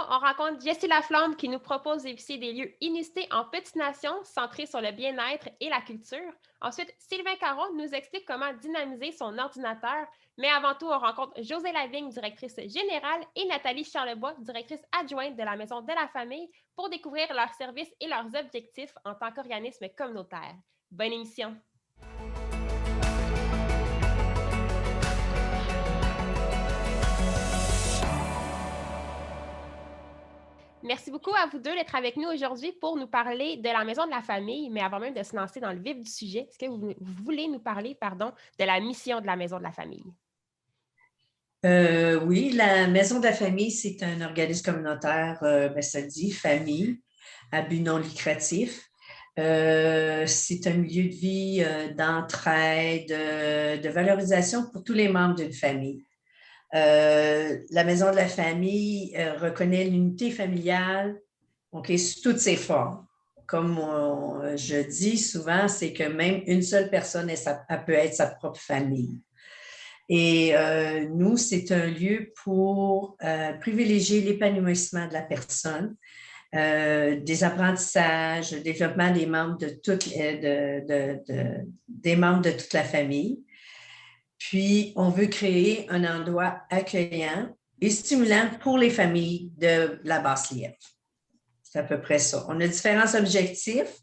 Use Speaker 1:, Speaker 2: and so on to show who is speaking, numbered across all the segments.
Speaker 1: on rencontre Jessie Laflamme qui nous propose de visiter des lieux inusités en petite nation centrés sur le bien-être et la culture. Ensuite, Sylvain Caron nous explique comment dynamiser son ordinateur. Mais avant tout, on rencontre Josée Lavigne, directrice générale, et Nathalie Charlebois, directrice adjointe de la Maison de la Famille, pour découvrir leurs services et leurs objectifs en tant qu'organisme communautaire. Bonne émission! Merci beaucoup à vous deux d'être avec nous aujourd'hui pour nous parler de la Maison de la Famille. Mais avant même de se lancer dans le vif du sujet, est-ce que vous voulez nous parler, de la mission de la Maison de la Famille?
Speaker 2: Oui, la Maison de la Famille, c'est un organisme communautaire, ça dit famille, à but non lucratif. C'est un milieu de vie d'entraide, de valorisation pour tous les membres d'une famille. La Maison de la Famille reconnaît l'unité familiale, sous toutes ses formes. Comme je dis souvent, c'est que même une seule personne, elle peut être sa propre famille. Et nous, c'est un lieu pour privilégier l'épanouissement de la personne, des apprentissages, le développement des membres des membres de toute la famille. Puis, on veut créer un endroit accueillant et stimulant pour les familles de la Basse-Lièvre. C'est à peu près ça. On a différents objectifs.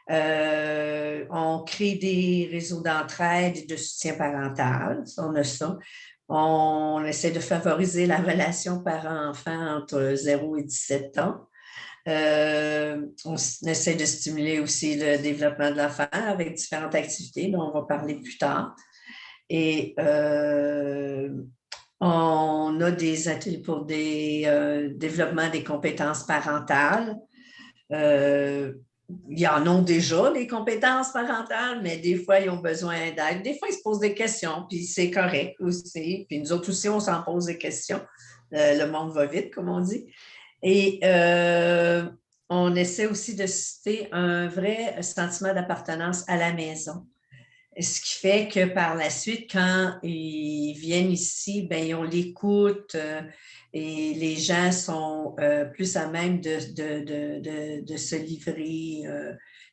Speaker 2: On crée des réseaux d'entraide et de soutien parental. On a ça. On essaie de favoriser la relation parent-enfant entre 0 et 17 ans. On essaie de stimuler aussi le développement de l'enfant avec différentes activités dont on va parler plus tard. Et on a des ateliers pour des développement des compétences parentales. Il y en a déjà, les compétences parentales, mais des fois, ils ont besoin d'aide. Des fois, ils se posent des questions, puis c'est correct aussi. Puis nous autres aussi, on s'en pose des questions. Le monde va vite, comme on dit. Et on essaie aussi de susciter un vrai sentiment d'appartenance à la maison. Ce qui fait que par la suite, quand ils viennent ici, bien, ils ont l'écoute et les gens sont plus à même de se livrer,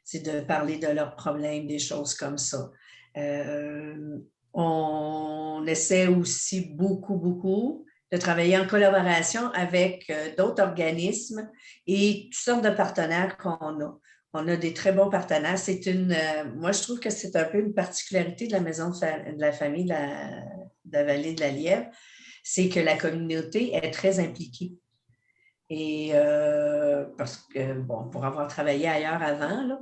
Speaker 2: c'est de parler de leurs problèmes, des choses comme ça. On essaie aussi beaucoup de travailler en collaboration avec d'autres organismes et toutes sortes de partenaires qu'on a. On a des très bons partenaires. Moi, je trouve que c'est un peu une particularité de la Maison de la Famille de la Vallée de la Lièvre, c'est que la communauté est très impliquée. Et parce que, bon, pour avoir travaillé ailleurs avant, là,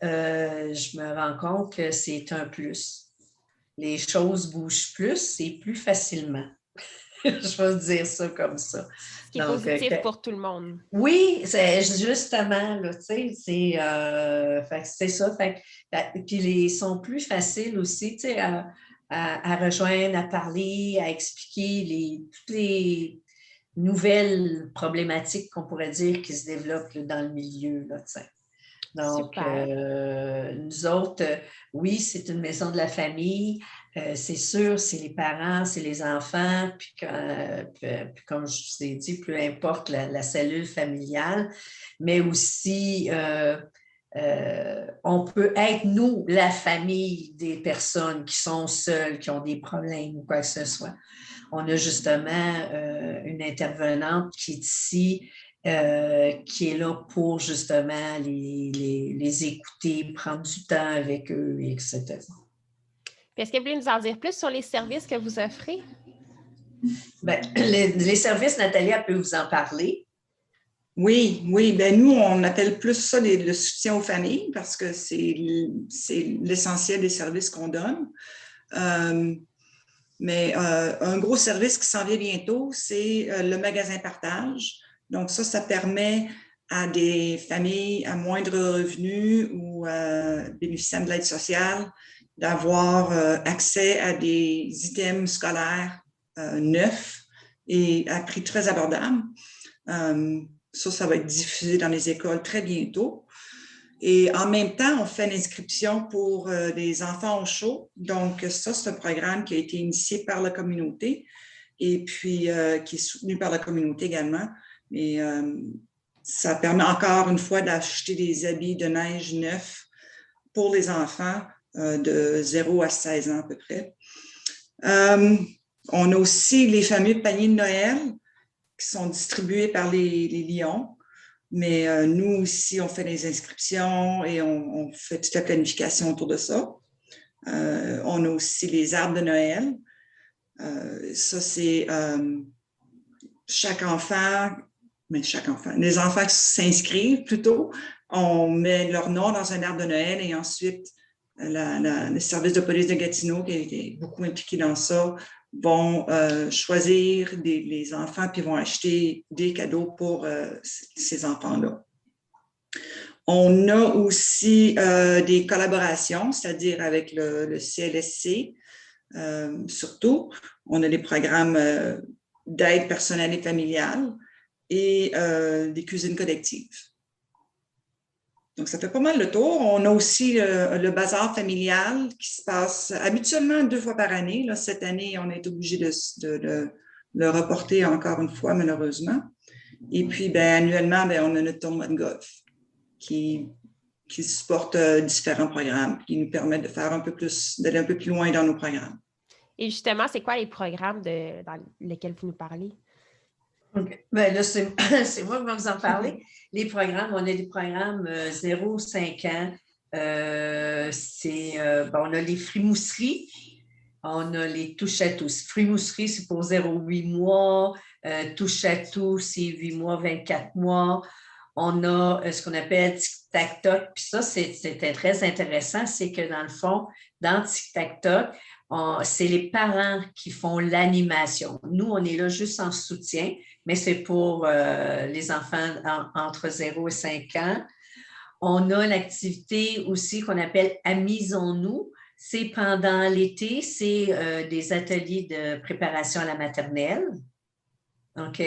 Speaker 2: je me rends compte que c'est un plus. Les choses bougent plus et plus facilement. Je vais dire ça comme ça.
Speaker 1: Ce qui est positif pour tout le monde.
Speaker 2: Oui, c'est justement, là, tu sais, c'est ça. Puis ils sont plus faciles aussi, tu sais, à rejoindre, à parler, à expliquer toutes les nouvelles problématiques qu'on pourrait dire qui se développent là, dans le milieu, là, tu sais. Donc, nous autres, oui, c'est une maison de la famille. C'est sûr, c'est les parents, c'est les enfants, puis comme je vous ai dit, peu importe la cellule familiale, mais aussi, on peut être, nous, la famille des personnes qui sont seules, qui ont des problèmes ou quoi que ce soit. On a justement une intervenante qui est ici, qui est là pour justement les écouter, prendre du temps avec eux, etc.
Speaker 1: Est-ce que vous voulez nous en dire plus sur les services que vous offrez?
Speaker 2: Bien, les services, Nathalie, elle peut vous en parler.
Speaker 3: Oui, bien nous, on appelle plus ça le soutien aux familles parce que c'est l'essentiel des services qu'on donne. Mais un gros service qui s'en vient bientôt, c'est le magasin partage. Donc ça permet à des familles à moindre revenu ou bénéficiant de l'aide sociale d'avoir accès à des items scolaires neufs et à prix très abordable. Ça va être diffusé dans les écoles très bientôt. Et en même temps, on fait l'inscription pour des enfants au chaud. Donc, ça, c'est un programme qui a été initié par la communauté et puis qui est soutenu par la communauté également. Et ça permet encore une fois d'acheter des habits de neige neufs pour les enfants de 0 à 16 ans à peu près. On a aussi les fameux paniers de Noël qui sont distribués par les Lions. Mais nous, ici, on fait les inscriptions et on fait toute la planification autour de ça. On a aussi les arbres de Noël. Ça, c'est chaque enfant, les enfants qui s'inscrivent plutôt, on met leur nom dans un arbre de Noël et ensuite, le service de police de Gatineau, qui a été beaucoup impliqué dans ça, vont choisir les enfants puis vont acheter des cadeaux pour ces enfants-là. On a aussi des collaborations, c'est-à-dire avec le CLSC, surtout. On a des programmes d'aide personnelle et familiale et des cuisines collectives. Donc, ça fait pas mal le tour. On a aussi le bazar familial qui se passe habituellement 2 fois par année. Là, cette année, on est obligé de le reporter encore une fois, malheureusement. Et puis, annuellement, on a notre tournoi de golf qui supporte différents programmes, qui nous permettent d'aller un peu plus loin dans nos programmes.
Speaker 1: Et justement, c'est quoi les programmes dans lesquels vous nous parlez?
Speaker 2: Okay. Là, c'est moi qui vais vous en parler. Les programmes, on a des programmes 0-5 ans. On a les frimousseries, on a les touches à tous. Frimousseries, c'est pour 0-8 mois. Touche à tout, c'est 8 mois, 24 mois. On a ce qu'on appelle Tic-Tac-Toc. Puis ça, c'était très intéressant. C'est que dans le fond, dans Tic-Tac-Toc, c'est les parents qui font l'animation. Nous, on est là juste en soutien, mais c'est pour les enfants entre 0 et 5 ans. On a l'activité aussi qu'on appelle Amusons-nous. C'est pendant l'été, c'est des ateliers de préparation à la maternelle. OK?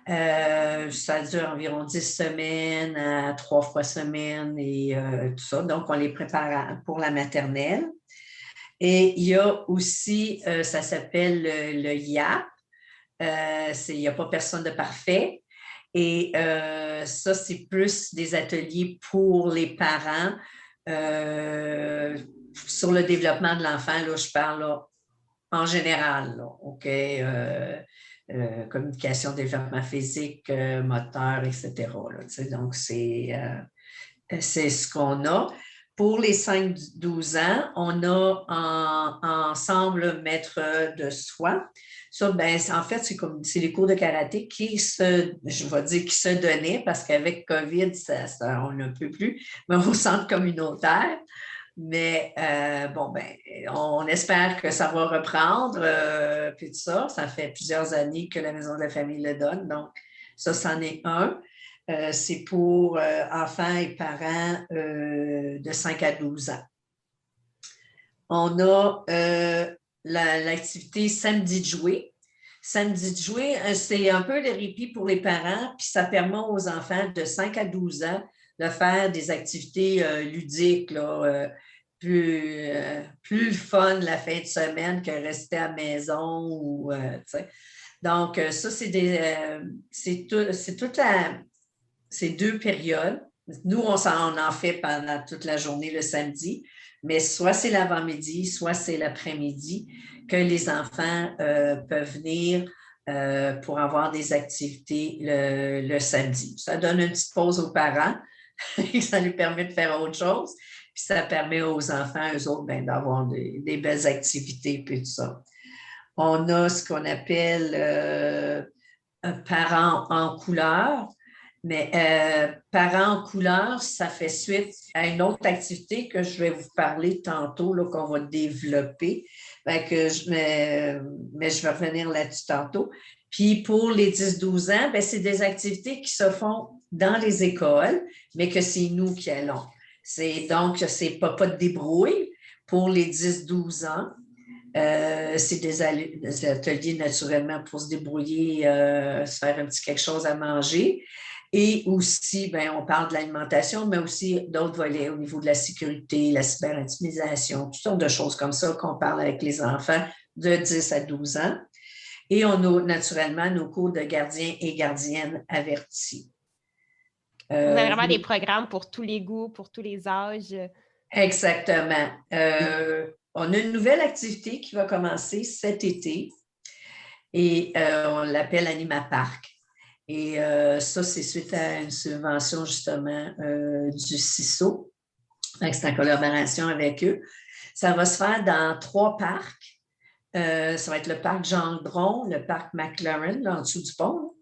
Speaker 2: Ça dure environ 10 semaines à 3 fois semaine et tout ça. Donc, on les prépare pour la maternelle. Et il y a aussi, ça s'appelle le YAP. Il n'y a pas personne de parfait. Et ça, c'est plus des ateliers pour les parents sur le développement de l'enfant. Là, je parle là, en général. Là, OK? Communication, développement physique, moteur, etc. Là, donc, c'est ce qu'on a. Pour les 5-12 ans, on a ensemble maître de soi. Ça, en fait, c'est les cours de karaté qui se donnaient parce qu'avec COVID, on ne peut plus, mais au centre communautaire. Mais on espère que ça va reprendre. Puis tout ça, ça fait plusieurs années que la Maison de la famille le donne. Donc, ça, c'en est un. C'est pour enfants et parents de 5 à 12 ans. On a l'activité Samedi de jouer. Samedi de jouer, c'est un peu de répit pour les parents, puis ça permet aux enfants de 5 à 12 ans de faire des activités ludiques, là, plus fun la fin de semaine que rester à la maison. Donc, ça, c'est c'est 2 périodes. Nous, on en fait pendant toute la journée le samedi, mais soit c'est l'avant-midi, soit c'est l'après-midi que les enfants peuvent venir pour avoir des activités le samedi. Ça donne une petite pause aux parents et ça lui permet de faire autre chose. Puis ça permet aux enfants, eux autres, d'avoir des belles activités puis tout ça. On a ce qu'on appelle parents en couleur. Mais parents en couleur, ça fait suite à une autre activité que je vais vous parler tantôt, là, qu'on va développer. Mais je vais revenir là-dessus tantôt. Puis pour les 10-12 ans, c'est des activités qui se font dans les écoles, mais que c'est nous qui allons. Donc, c'est pas de débrouille. Pour les 10-12 ans, c'est des ateliers naturellement pour se débrouiller, se faire un petit quelque chose à manger. Et aussi, on parle de l'alimentation, mais aussi d'autres volets au niveau de la sécurité, la cyberintimisation, toutes sortes de choses comme ça qu'on parle avec les enfants de 10 à 12 ans. Et on a naturellement nos cours de gardiens et gardiennes avertis.
Speaker 1: Vous avez vraiment des programmes pour tous les goûts, pour tous les âges.
Speaker 2: Exactement. On a une nouvelle activité qui va commencer cet été et on l'appelle Anima Park. Et ça, c'est suite à une subvention justement du CISO. C'est en collaboration avec eux. Ça va se faire dans 3 parcs. Ça va être le parc Gendron, le parc McLaren, là, en dessous du pont,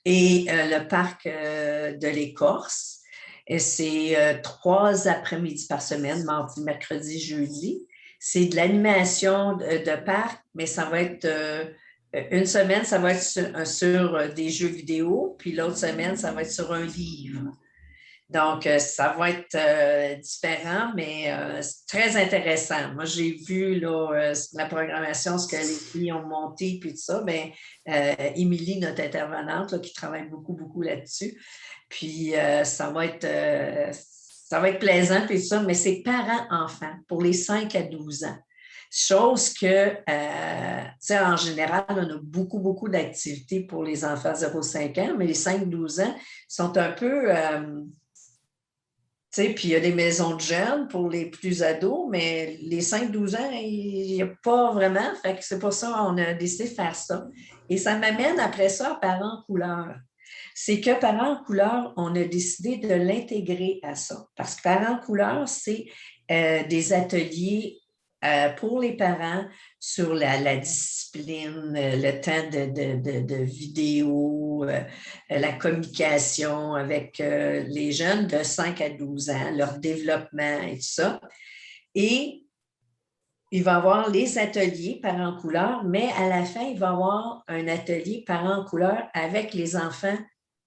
Speaker 2: et le parc de l'Écorce. Et c'est 3 après-midi par semaine, mardi, mercredi, jeudi. C'est de l'animation de parc, mais ça va être une semaine, ça va être sur des jeux vidéo, puis l'autre semaine, ça va être sur un livre. Donc, ça va être différent, mais c'est très intéressant. Moi, j'ai vu là, la programmation, ce que les filles ont monté, puis tout ça. Bien, Émilie, notre intervenante, là, qui travaille beaucoup, beaucoup là-dessus. Puis, ça va être plaisant, puis tout ça, mais c'est parents-enfants pour les 5 à 12 ans. Chose que, tu sais, en général, on a beaucoup, beaucoup d'activités pour les enfants 0-5 ans, mais les 5-12 ans sont un peu... tu sais, puis il y a des maisons de jeunes pour les plus ados, mais les 5-12 ans, il n'y a pas vraiment. Fait que c'est pour ça qu'on a décidé de faire ça. Et ça m'amène après ça à Parents en couleur. C'est que Parents en couleur, on a décidé de l'intégrer à ça. Parce que Parents en couleur, c'est des ateliers pour les parents sur la discipline, le temps de vidéo, la communication avec les jeunes de 5 à 12 ans, leur développement et tout ça. Et il va y avoir les ateliers Parents en couleur, mais à la fin, il va y avoir un atelier Parents en couleur avec les enfants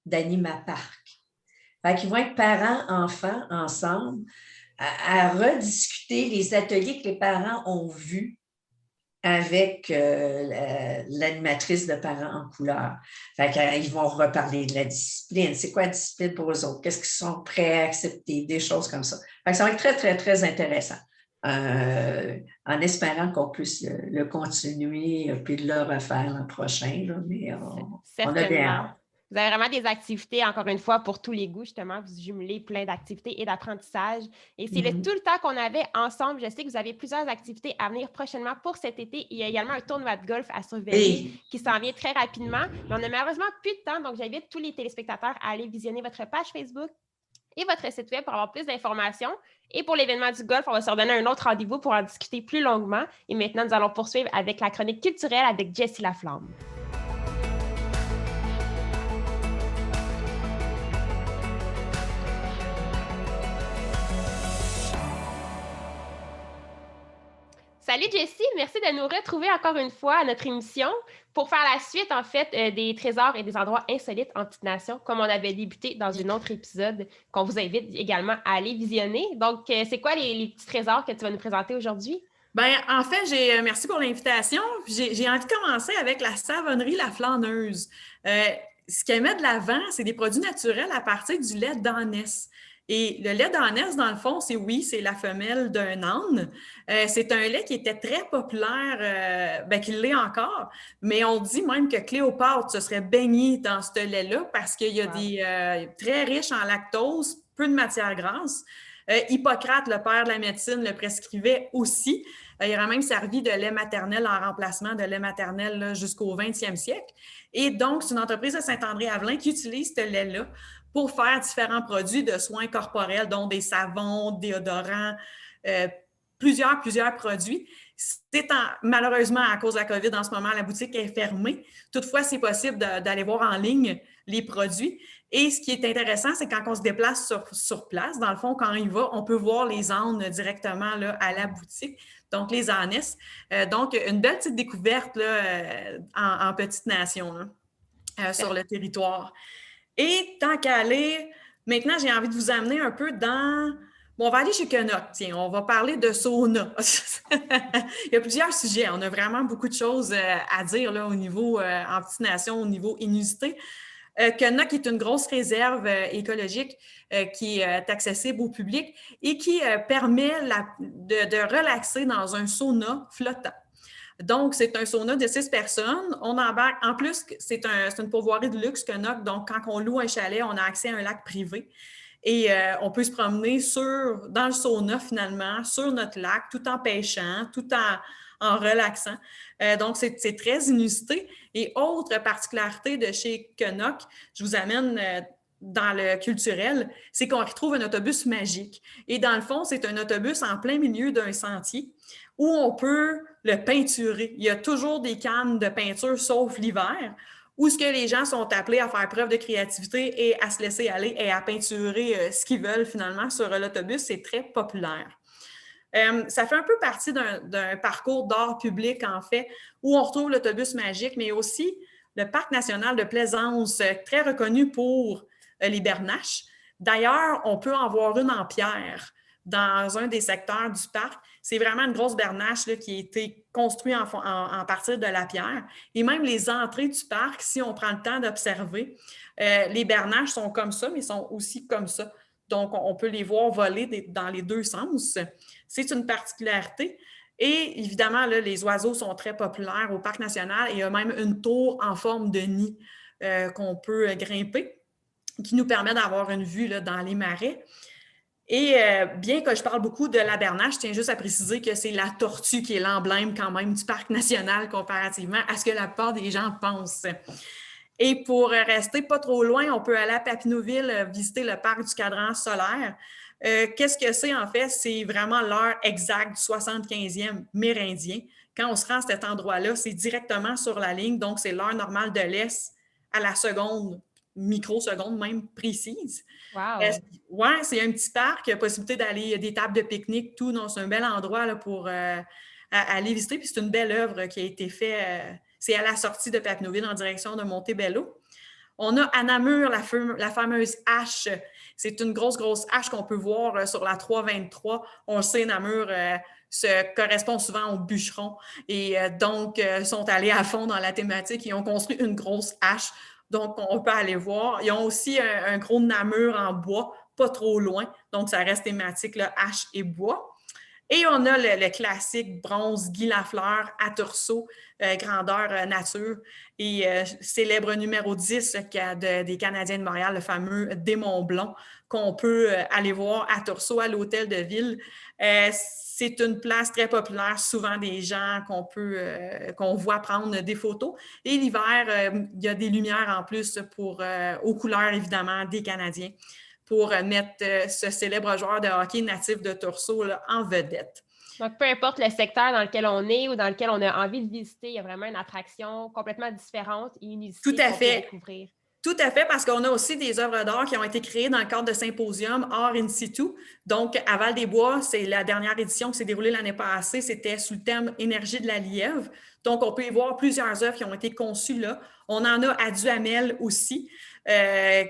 Speaker 2: d'Anima Park. Fait qu'ils vont être parents-enfants ensemble à rediscuter les ateliers que les parents ont vus avec l'animatrice de Parents en couleur. Fait qu'ils vont reparler de la discipline. C'est quoi la discipline pour eux autres? Qu'est-ce qu'ils sont prêts à accepter? Des choses comme ça. Fait que ça va être très, très, très intéressant. En espérant qu'on puisse le continuer puis de le refaire l'an prochain. Là, mais on a bien hâte.
Speaker 1: Vous avez vraiment des activités, encore une fois, pour tous les goûts, justement. Vous jumelez plein d'activités et d'apprentissage. Et c'est tout le temps qu'on avait ensemble. Je sais que vous avez plusieurs activités à venir prochainement pour cet été. Il y a également un tournoi de golf à surveiller qui s'en vient très rapidement. Mais on n'a malheureusement plus de temps, donc j'invite tous les téléspectateurs à aller visionner votre page Facebook et votre site web pour avoir plus d'informations. Et pour l'événement du golf, on va se redonner un autre rendez-vous pour en discuter plus longuement. Et maintenant, nous allons poursuivre avec la chronique culturelle avec Jessie Laflamme. Salut Jessie, merci de nous retrouver encore une fois à notre émission pour faire la suite, en fait, des trésors et des endroits insolites en petite nation, comme on avait débuté dans un autre épisode qu'on vous invite également à aller visionner. Donc, c'est quoi les petits trésors que tu vas nous présenter aujourd'hui?
Speaker 4: Bien, en fait, merci pour l'invitation. J'ai envie de commencer avec la savonnerie La Flâneuse. Ce qu'elle met de l'avant, c'est des produits naturels à partir du lait d'ânesse. Et le lait d'ânesse, dans le fond, c'est la femelle d'un âne. C'est un lait qui était très populaire, qu'il l'est encore, mais on dit même que Cléopâtre se serait baignée dans ce lait-là parce qu'il y a des très riches en lactose, peu de matière grasse. Hippocrate, le père de la médecine, le prescrivait aussi. Il aurait même servi de lait maternel en remplacement de lait maternel là, jusqu'au 20e siècle. Et donc, c'est une entreprise de Saint-André-Avelin qui utilise ce lait-là pour faire différents produits de soins corporels, dont des savons, déodorants, plusieurs produits. Malheureusement, à cause de la COVID, en ce moment, la boutique est fermée. Toutefois, c'est possible d'aller voir en ligne les produits. Et ce qui est intéressant, c'est quand on se déplace sur place, dans le fond, quand il va, on peut voir les ânes directement là, à la boutique. Donc, les ânesses. Donc, une belle petite découverte là, en petite nation là, sur le territoire. Et tant qu'à aller, maintenant, j'ai envie de vous amener un peu dans... Bon, on va aller chez Kenoc. Tiens, on va parler de sauna. Il y a plusieurs sujets. On a vraiment beaucoup de choses à dire là, au niveau, en petite nation, au niveau inusité. Kenoc est une grosse réserve écologique qui est accessible au public et qui permet de relaxer dans un sauna flottant. Donc, c'est un sauna de 6 personnes. On embarque, en plus, c'est une pourvoirie de luxe, Knock. Donc, quand on loue un chalet, on a accès à un lac privé. Et on peut se promener dans le sauna, finalement, sur notre lac, tout en pêchant, tout en relaxant. Donc, c'est très inusité. Et autre particularité de chez Knock, je vous amène dans le culturel, c'est qu'on retrouve un autobus magique. Et dans le fond, c'est un autobus en plein milieu d'un sentier où on peut le peinturer. Il y a toujours des cannes de peinture, sauf l'hiver, où ce que les gens sont appelés à faire preuve de créativité et à se laisser aller et à peinturer ce qu'ils veulent finalement sur l'autobus. C'est très populaire. Ça fait un peu partie d'un parcours d'art public, en fait, où on retrouve l'autobus magique, mais aussi le parc national de Plaisance, très reconnu pour les bernaches. D'ailleurs, on peut en voir une en pierre dans un des secteurs du parc. C'est vraiment une grosse bernache là, qui a été construite en partir de la pierre. Et même les entrées du parc, si on prend le temps d'observer, les bernaches sont comme ça, mais sont aussi comme ça. Donc, on peut les voir voler dans les deux sens. C'est une particularité. Et évidemment, là, les oiseaux sont très populaires au parc national. Il y a même une tour en forme de nid qu'on peut grimper, qui nous permet d'avoir une vue là, dans les marais. Et bien que je parle beaucoup de la bernache, je tiens juste à préciser que c'est la tortue qui est l'emblème quand même du parc national comparativement à ce que la plupart des gens pensent. Et pour rester pas trop loin, on peut aller à Papineauville visiter le parc du cadran solaire. Qu'est-ce que c'est en fait? C'est vraiment l'heure exacte du 75e mérindien. Quand on se rend à cet endroit-là, c'est directement sur la ligne, donc c'est l'heure normale de l'Est à la seconde, microseconde même précise.
Speaker 1: Wow!
Speaker 4: Oui, c'est un petit parc, il y a possibilité d'aller, des tables de pique-nique, tout. Donc, c'est un bel endroit là, pour aller visiter. Puis c'est une belle œuvre qui a été faite. C'est à la sortie de Papineauville en direction de Montebello. On a à Namur la fameuse hache. C'est une grosse hache qu'on peut voir sur la 323. On le sait, Namur se correspond souvent aux bûcherons. Et donc, sont allés à fond dans la thématique et ont construit une grosse hache. Donc, on peut aller voir. Ils ont aussi un gros Namur en bois, pas trop loin. Donc, ça reste thématique, là, hache et bois. Et on a le classique bronze Guy Lafleur à Tursault, grandeur nature, et célèbre numéro 10 des Canadiens de Montréal, le fameux Des-Mont-Blond, qu'on peut aller voir à Tursault, à l'hôtel de ville. C'est une place très populaire, souvent des gens qu'on voit prendre des photos. Et l'hiver, il y a des lumières en plus aux couleurs, évidemment, des Canadiens, pour mettre ce célèbre joueur de hockey natif de Tursault là, en vedette.
Speaker 1: Donc, peu importe le secteur dans lequel on est ou dans lequel on a envie de visiter, il y a vraiment une attraction complètement différente et inusitée qu'on peut découvrir.
Speaker 4: Tout à fait, parce qu'on a aussi des œuvres d'art qui ont été créées dans le cadre de symposium Art in situ. Donc, à Val-des-Bois, c'est la dernière édition qui s'est déroulée l'année passée. C'était sous le thème « Énergie de la Lièvre ». Donc, on peut y voir plusieurs œuvres qui ont été conçues là. On en a à Duhamel aussi,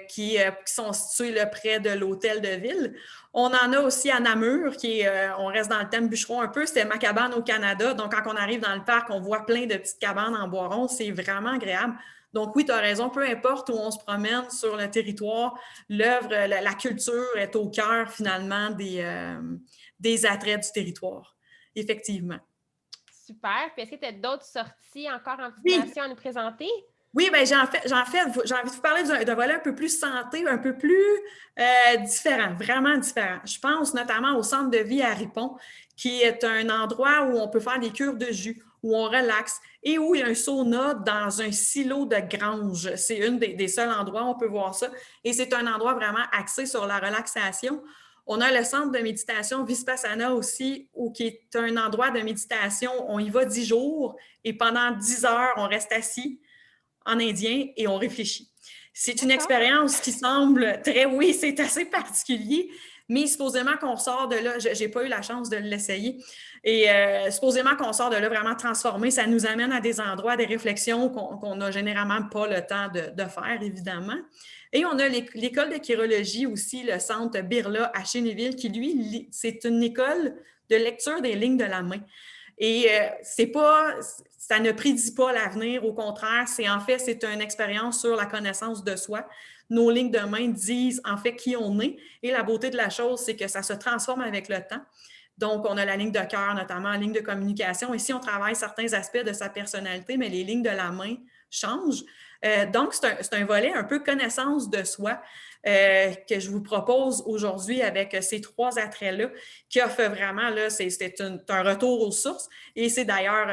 Speaker 4: qui sont situées là, près de l'hôtel de ville. On en a aussi à Namur, on reste dans le thème bûcheron un peu, c'était ma cabane au Canada. Donc, quand on arrive dans le parc, on voit plein de petites cabanes en bois rond. C'est vraiment agréable. Donc oui, tu as raison, peu importe où on se promène sur le territoire, l'œuvre, la culture est au cœur finalement des attraits du territoire, effectivement.
Speaker 1: Super. Puis est-ce que tu as d'autres sorties encore en destination à nous présenter?
Speaker 4: Oui, bien, j'ai envie de vous parler d'un volet un peu plus santé, un peu plus différent, vraiment différent. Je pense notamment au centre de vie à Ripon, qui est un endroit où on peut faire des cures de jus, où on relaxe et où il y a un sauna dans un silo de grange. C'est une des seuls endroits où on peut voir ça. Et c'est un endroit vraiment axé sur la relaxation. On a le centre de méditation Vipassana aussi, qui est un endroit de méditation. On y va 10 jours et pendant 10 heures, on reste assis en indien et on réfléchit. C'est une expérience qui semble oui, c'est assez particulier, mais supposément qu'on sort de là, j'ai pas eu la chance de l'essayer, et supposément qu'on sort de là vraiment transformé, ça nous amène à des endroits, des réflexions qu'on n'a généralement pas le temps de faire, évidemment. Et on a l'école de chirologie aussi, le centre Birla à Chénéville, qui, lui, c'est une école de lecture des lignes de la main. Et ça ne prédit pas l'avenir, au contraire, c'est une expérience sur la connaissance de soi. Nos lignes de main disent en fait qui on est, et la beauté de la chose, c'est que ça se transforme avec le temps. Donc, on a la ligne de cœur, notamment en ligne de communication. Ici, on travaille certains aspects de sa personnalité, mais les lignes de la main changent. Donc, c'est un volet un peu connaissance de soi que je vous propose aujourd'hui avec ces 3 attraits-là qui offrent vraiment, là, c'est un retour aux sources. Et c'est d'ailleurs,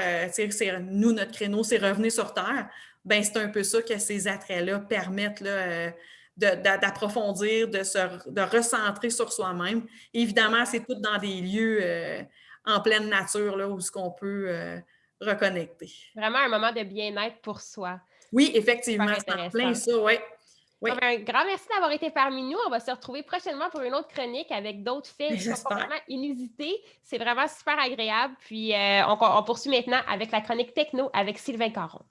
Speaker 4: nous, notre créneau, c'est revenir sur Terre. Bien, c'est un peu ça que ces attraits-là permettent là, d'approfondir, de recentrer sur soi-même. Évidemment, c'est tout dans des lieux en pleine nature là, où ce qu'on peut reconnecter.
Speaker 1: Vraiment un moment de bien-être pour soi.
Speaker 4: Oui, effectivement,
Speaker 1: Super
Speaker 4: c'est en plein ça, oui.
Speaker 1: Oui. Un grand merci d'avoir été parmi nous. On va se retrouver prochainement pour une autre chronique avec d'autres faits qui sont complètement inusités. C'est vraiment super agréable. Puis, on poursuit maintenant avec la chronique techno avec Sylvain Caron.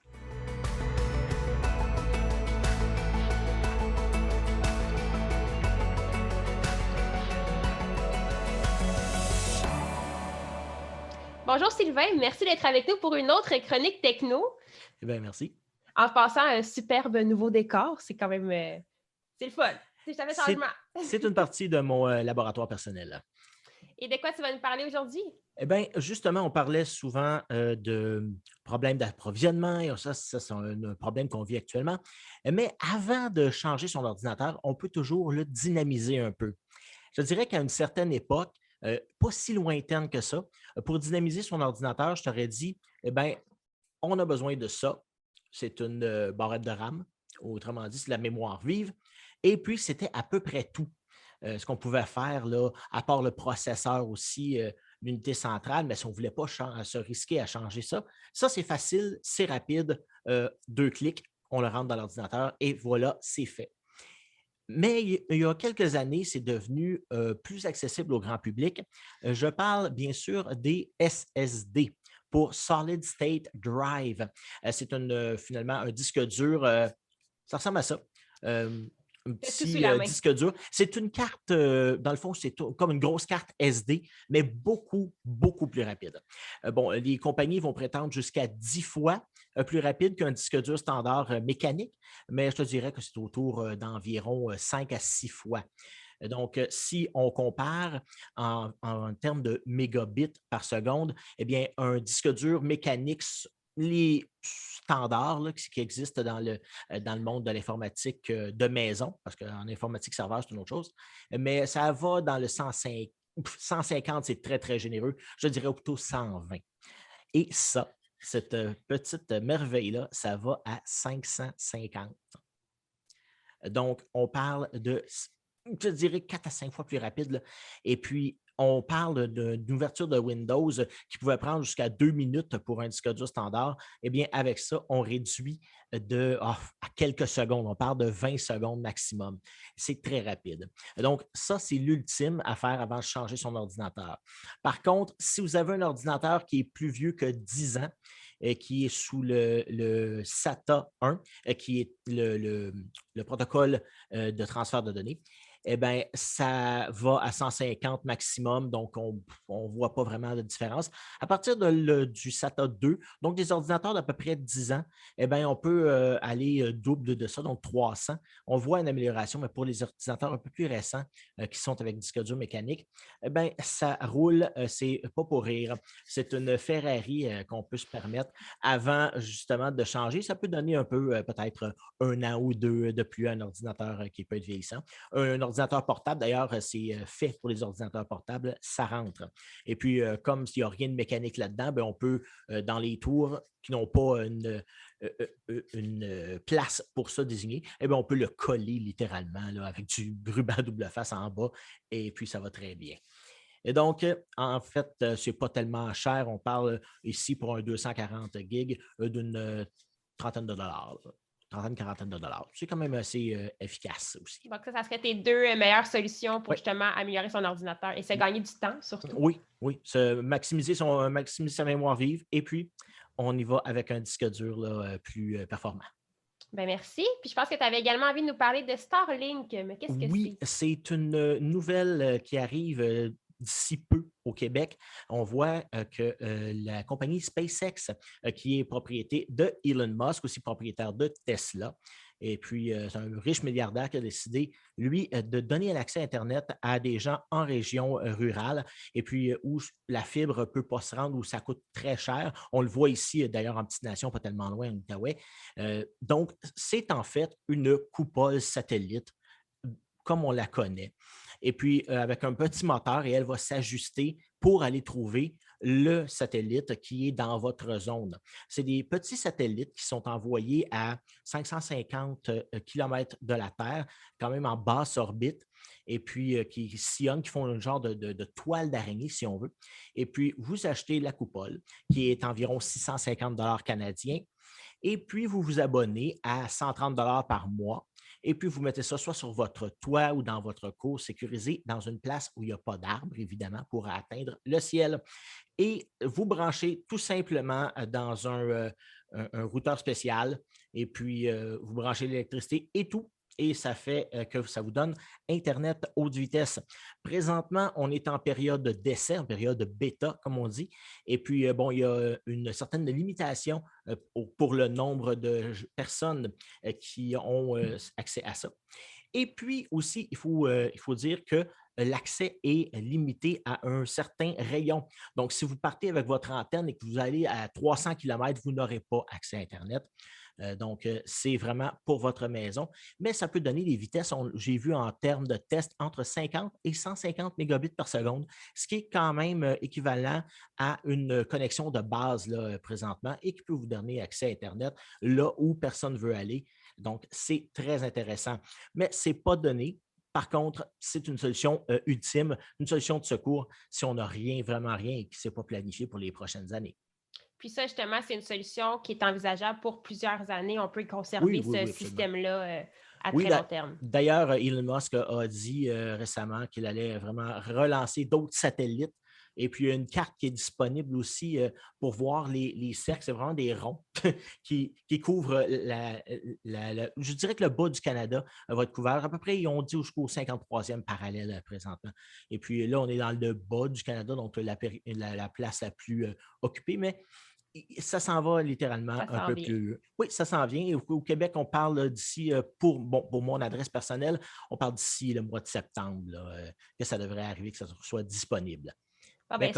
Speaker 1: Bonjour Sylvain, merci d'être avec nous pour une autre chronique techno.
Speaker 5: Eh bien, merci.
Speaker 1: En passant un superbe nouveau décor, c'est quand même... c'est le fun.
Speaker 5: C'est une partie de mon laboratoire personnel.
Speaker 1: Et de quoi tu vas nous parler aujourd'hui?
Speaker 5: Eh bien, justement, on parlait souvent de problèmes d'approvisionnement. Et ça, c'est un problème qu'on vit actuellement. Mais avant de changer son ordinateur, on peut toujours le dynamiser un peu. Je dirais qu'à une certaine époque, pas si lointaine que ça, pour dynamiser son ordinateur, je t'aurais dit, eh bien, on a besoin de ça. C'est une barrette de RAM, autrement dit, c'est de la mémoire vive. Et puis, c'était à peu près tout ce qu'on pouvait faire, là, à part le processeur aussi, l'unité centrale, mais si on ne voulait pas se risquer à changer ça, c'est facile, c'est rapide, 2 clics, on le rentre dans l'ordinateur et voilà, c'est fait. Mais il y a quelques années, c'est devenu plus accessible au grand public. Je parle bien sûr des SSD pour Solid State Drive. C'est finalement un disque dur, ça ressemble à ça. Un petit disque dur. C'est une carte, dans le fond, c'est comme une grosse carte SD, mais beaucoup, beaucoup plus rapide. Bon, les compagnies vont prétendre jusqu'à 10 fois plus rapide qu'un disque dur standard mécanique, mais je te dirais que c'est autour d'environ 5 à 6 fois. Donc, si on compare en termes de mégabits par seconde, eh bien, un disque dur mécanique, les standards là, qui existent dans le monde de l'informatique de maison, parce qu'en informatique serveur, c'est une autre chose, mais ça va dans le 150, c'est très, très généreux. Je dirais plutôt 120. Et ça, cette petite merveille-là, ça va à 550. Donc, on parle de, je dirais, 4 à 5 fois plus rapide. Là. Et puis, on parle d'une ouverture de Windows qui pouvait prendre jusqu'à 2 minutes pour un disque dur standard. Eh bien, avec ça, on réduit à quelques secondes. On parle de 20 secondes maximum. C'est très rapide. Donc, ça, c'est l'ultime à faire avant de changer son ordinateur. Par contre, si vous avez un ordinateur qui est plus vieux que 10 ans, qui est sous le SATA 1, qui est le protocole de transfert de données, eh bien, ça va à 150 maximum, donc on ne voit pas vraiment de différence. À partir du SATA 2, donc des ordinateurs d'à peu près 10 ans, eh bien, on peut aller double de ça, donc 300. On voit une amélioration, mais pour les ordinateurs un peu plus récents qui sont avec disque dur mécanique, eh bien, ça roule, c'est pas pour rire. C'est une Ferrari qu'on peut se permettre avant justement de changer. Ça peut donner un peu, peut-être 1 an ou 2 de plus à un ordinateur qui peut être vieillissant. Un ordinateur portable, d'ailleurs, c'est fait pour les ordinateurs portables, ça rentre. Et puis, comme il n'y a rien de mécanique là-dedans, bien, on peut, dans les tours qui n'ont pas une place pour ça désigner, eh bien, on peut le coller littéralement là, avec du ruban double face en bas et puis ça va très bien. Et donc, en fait, ce n'est pas tellement cher. On parle ici pour un 240 gigs d'une trentaine de dollars. Quarantaine de dollars. C'est quand même assez efficace aussi.
Speaker 1: Donc, ça serait tes 2 meilleures solutions pour justement améliorer son ordinateur et se gagner du temps, surtout.
Speaker 5: Oui. Maximiser sa mémoire vive et puis on y va avec un disque dur là, plus performant.
Speaker 1: Bien, merci. Puis je pense que tu avais également envie de nous parler de Starlink. Mais qu'est-ce que c'est?
Speaker 5: Oui, c'est une nouvelle qui arrive d'ici peu au Québec. On voit que la compagnie SpaceX, qui est propriété de Elon Musk, aussi propriétaire de Tesla, Et puis, c'est un riche milliardaire qui a décidé, lui, de donner l'accès à Internet à des gens en région rurale et puis où la fibre ne peut pas se rendre, où ça coûte très cher. On le voit ici, d'ailleurs, en petite nation, pas tellement loin, en Outaouais. Donc, c'est en fait une coupole satellite comme on la connaît. Et puis, avec un petit moteur, et elle va s'ajuster pour aller trouver le satellite qui est dans votre zone. C'est des petits satellites qui sont envoyés à 550 km de la Terre, quand même en basse orbite, et puis qui sillonnent, qui font un genre de toile d'araignée, si on veut. Et puis, vous achetez la coupole, qui est environ 650 $ canadiens, et puis vous vous abonnez à 130 $ par mois. Et puis, vous mettez ça soit sur votre toit ou dans votre cour sécurisé, dans une place où il n'y a pas d'arbres, évidemment, pour atteindre le ciel. Et vous branchez tout simplement dans un routeur spécial et puis vous branchez l'électricité et tout. Et ça fait que ça vous donne Internet haute vitesse. Présentement, on est en période d'essai, en période de bêta, comme on dit. Et puis, il y a une certaine limitation pour le nombre de personnes qui ont accès à ça. Et puis aussi, il faut dire que l'accès est limité à un certain rayon. Donc, si vous partez avec votre antenne et que vous allez à 300 km, vous n'aurez pas accès à Internet. Donc, c'est vraiment pour votre maison, mais ça peut donner des vitesses, j'ai vu en termes de test, entre 50 et 150 mégabits par seconde, ce qui est quand même équivalent à une connexion de base là, présentement et qui peut vous donner accès à Internet là où personne ne veut aller. Donc, c'est très intéressant, mais ce n'est pas donné. Par contre, c'est une solution ultime, une solution de secours si on n'a rien, vraiment rien et qui ne s'est pas planifié pour les prochaines années.
Speaker 1: Puis ça, justement, c'est une solution qui est envisageable pour plusieurs années. On peut conserver ce système-là à très long terme.
Speaker 5: D'ailleurs, Elon Musk a dit récemment qu'il allait vraiment relancer d'autres satellites. Et puis, il y a une carte qui est disponible aussi pour voir les cercles. C'est vraiment des ronds qui couvrent je dirais que le bas du Canada va être couvert. À peu près, ils ont dit jusqu'au 53e parallèle présentement. Et puis là, on est dans le bas du Canada, donc la place la plus occupée. Mais ça s'en va littéralement un peu plus. Oui, ça s'en vient. Au Québec, on parle d'ici, pour mon adresse personnelle, on parle d'ici le mois de septembre que ça devrait arriver, que ça soit disponible.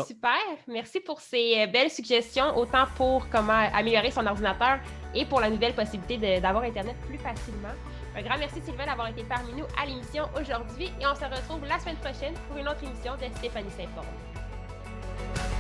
Speaker 1: Super. Merci pour ces belles suggestions, autant pour comment améliorer son ordinateur et pour la nouvelle possibilité d'avoir Internet plus facilement. Un grand merci, Sylvain, d'avoir été parmi nous à l'émission aujourd'hui et on se retrouve la semaine prochaine pour une autre émission de Stéphanie s'informe.